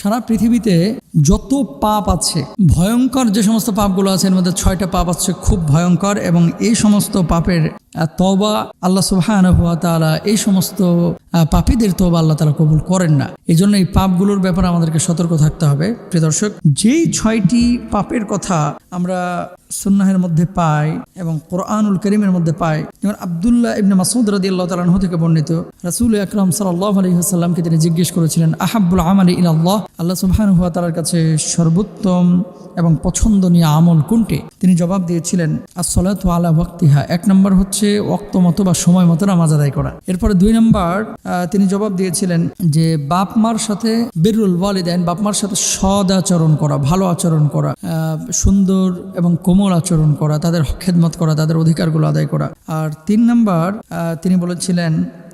সারা পৃথিবীতে যত পাপ আছে, ভয়ঙ্কর যে সমস্ত পাপগুলো আছে, এর মধ্যে 6টা পাপ আছে খুব ভয়ঙ্কর, এবং এই সমস্ত পাপের তওবা আল্লাহ সুবহানাহু ওয়া তাআলা এই সমস্ত পাপীদের তওবা আল্লাহ তাআলা কবুল করেন না। এই জন্য এই পাপগুলোর ব্যাপারে আমাদেরকে সতর্ক থাকতে হবে। প্রিয় দর্শক, যেই 6টি পাপের কথা আমরা সুন্নাহের মধ্যে পাই এবং কোরআনুল কারীমের মধ্যে পাই, যেমন আব্দুল্লাহ ইবনে মাসউদ রাদিয়াল্লাহু তাআলা আনহু থেকে বর্ণিত, রাসূল আকরাম সাল্লাল্লাহু আলাইহি ওয়াসাল্লামকে তিনি জিজ্ঞেস করেছিলেন, আহাব্বুল আমালি ইলাল্লাহ, আল্লাহ সুবহানাহু ওয়া তাআলার কাছে সর্বোত্তম এবং পছন্দনীয় আমল কোনটি? তিনি জবাব দিয়েছিলেন, as-salatu ala waqtiha, 1 নম্বর হচ্ছে ওয়াক্ত মতো বা সময় মতো নামাজ আদায় করা। এরপরে 2 নম্বর তিনি জবাব দিয়েছিলেন যে বাপ মার সাথে বিররুল ওয়ালিদাইন, বাপ মার সাথে সদ আচরণ করা, ভালো আচরণ করা, সুন্দর এবং কোমল আচরণ করা, তাদের খেদমত করা, তাদের অধিকারগুলো আদায় করা। আর 3 নম্বর তিনি বলেছিলেন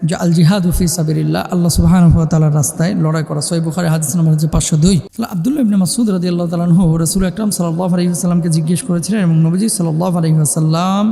যে আল জিহাদু ফি সাবিলিল্লাহ, আল্লাহ সুবহানাহু ওয়া তাআলার রাস্তায় লড়াই করা। সহিহ বুখারী হাদিস নম্বর হচ্ছে 502। তাহলে আব্দুল্লাহ ইবনে মাসউদ রাদিয়াল্লাহু তাআলা আনহু রাসূল আকরাম সাল্লাল্লাহু আলাইহি ওয়াসাল্লামকে জিজ্ঞেস করেছিলেন এবং নবীজি সাল্লাল্লাহু আলাইহি ওয়াসাল্লাম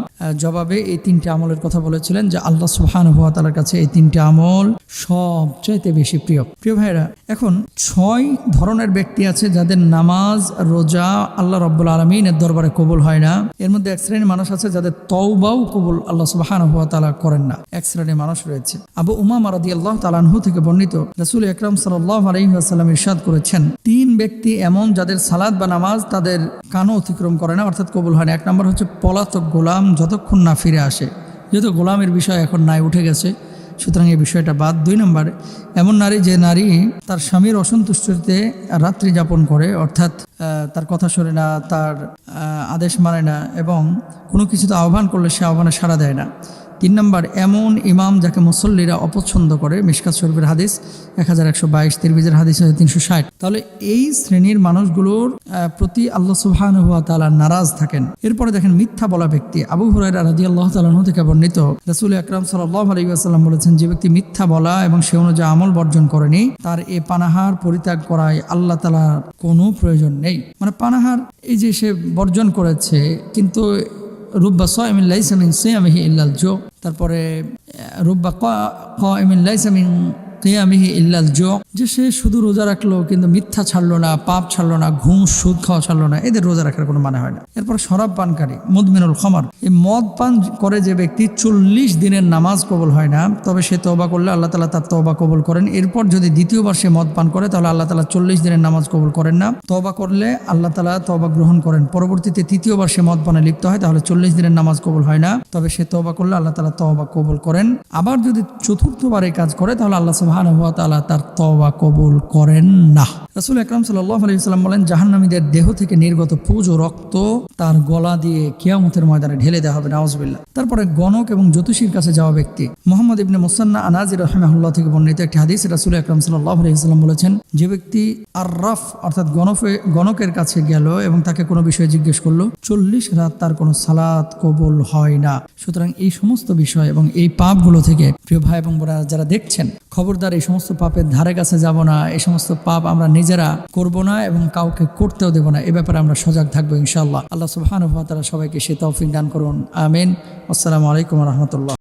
জবাবে এই 3টি আমলের কথা বলেছিলেন যে আল্লাহ সুবহানাহু ওয়া তাআলার কাছে এই 3টি আমল সবচাইতে বেশি প্রিয়। প্রিয় ভাইরা, এখন 6 ধরনের ব্যক্তি আছে যাদের নামাজ, রোজা আল্লাহ রাব্বুল আলামিনের দরবারে কবুল হয় না। এর মধ্যে এক শ্রেণীর মানুষ আছে যাদের তওবাও কবুল আল্লাহ সুবহানাহু ওয়া তাআলা করেন না। এক শ্রেণীর মানুষ রয়েছে। আবু উমামা রাদিয়াল্লাহু তাআলা আনহু থেকে বর্ণিত, রাসূল আকরাম সাল্লাল্লাহু আলাইহি ওয়াসাল্লাম ইরশাদ করেছেন, 3 ব্যক্তি এমন যাদের সালাত বা নামাজ তাদের কানও অতিক্রম করে না, অর্থাৎ কবুল হয় না। 1 নম্বর হচ্ছে পলাতক গোলাম যতক্ষণ না ফিরে আসে, যেহেতু গোলামের বিষয় এখন নাই, উঠে গেছে, সুতরাং এই বিষয়টা বাদ। 2 নম্বর এমন নারী যে নারী তার স্বামীর অসন্তুষ্টিতে রাত্রি যাপন করে, অর্থাৎ তার কথা শোনে না, তার আদেশ মানে না, এবং কোনো কিছুতে আহ্বান করলে সে আহ্বানে সাড়া দেয় না। 3 নম্বর এমন ইমাম যাকে মুসল্লিরা অপছন্দ করে, মিশকাত শরীফের হাদিস 1122, তিরমিজির হাদিস 360। তাহলে এই শ্রেণীর মানুষগুলোর প্রতি আল্লাহ সুবহানাহু ওয়া তাআলা নারাজ থাকেন। এরপরে দেখেন মিথ্যা বলা ব্যক্তি। আবু হুরায়রা রাদিয়াল্লাহু তাআলা আনহু থেকে বর্ণিত, রাসূল আকরাম সাল্লাল্লাহু আলাইহি ওয়াসাল্লাম বলেছেন, যে ব্যক্তি মিথ্যা বলা এবং সে অনুযায়ী আমল বর্জন করেনি, তার এ পানাহার পরিত্যাগ করায় আল্লাহ তাআলার কোনো প্রয়োজন নেই। মানে পানাহার এই যে সে বর্জন করেছে, কিন্তু রুব্বা সাইমিন লাইসা মিন সিয়ামিহি ইল্লাল জু, তারপরে রুব্বা কাইমিন লাইসা মিন কিয়ামিহি ইল্লাল জু, যে সে শুধু রোজা রাখলো কিন্তু মিথ্যা ছাড়লো না, পাপ ছাড়লো না, ঘুষ সুদ খাওয়া ছাড়লো না, এদের রোজা রাখার কোনো মানে হয় না। এরপর শরাব পানকারী, মুদমিনুল খামার, এই মদ পান করে যে ব্যক্তি 40 দিনের নামাজ কবুল হয় না, তবে সে তওবা করলে আল্লাহ তাআলা তার তওবা কবুল করেন। এরপর যদি দ্বিতীয়বার সে মদ পান করে তাহলে আল্লাহ তাআলা 40 দিনের নামাজ কবুল করেন না। তওবা করলে আল্লাহ তাআলা তওবা গ্রহণ করেন। পরবর্তীতে তৃতীয়বার সে মদ পানে লিপ্ত হয় তাহলে 40 দিনের নামাজ কবুল হয় না, তবে সে তওবা করলে আল্লাহ তাআলা তওবা কবুল করেন। আবার যদি চতুর্থবার এই কাজ করে তাহলে আল্লাহ সুবহানাহু ওয়া তাআলা তার তওবা কবুল করেন না। রাসূল আকরাম সাল্লাল্লাহু আলাইহি ওয়াসাল্লাম বলেন, জাহান্নামীদের দেহ থেকে নির্গত পুজ ও রক্ত তার গলা দিয়ে কিয়ামতের ময়দানে ঢেলে দেওয়া হবে, নাউযুবিল্লাহ। তারপরে গণক এবং জ্যোতিষীর কাছে যাওয়া ব্যক্তি। মুহাম্মদ ইবনে মুসান্না আনাজি রাহিমাহুল্লাহ থেকে বর্ণিত একটি হাদিস, রাসূল আকরাম সাল্লাল্লাহু আলাইহি ওয়াসাল্লাম বলেছেন, যে ব্যক্তি আররাফ অর্থাৎ গণকের কাছে গেল এবং তাকে কোনো বিষয়ে জিজ্ঞেস করলো, 40 রাত তার কোনো সালাত কবুল হয় না। সুতরাং এই সমস্ত বিষয় এবং এই পাপগুলো থেকে প্রিয় ভাই এবং বোনেরা যারা দেখছেন, খবরদার এই সমস্ত পাপের ধারে কাছে যাব না। এই সমস্ত পাপ আমরা নিজেরা করব না এবং কাউকে করতেও দেব না। এ ব্যাপারে আমরা সজাগ থাকবো ইনশাআল্লাহ। আল্লাহ সুবহানাহু ওয়া তাআলা সবাইকে সে তৌফিক দান করুন, আমিন। আসসালামু আলাইকুম ওয়া রাহমাতুল্লাহ।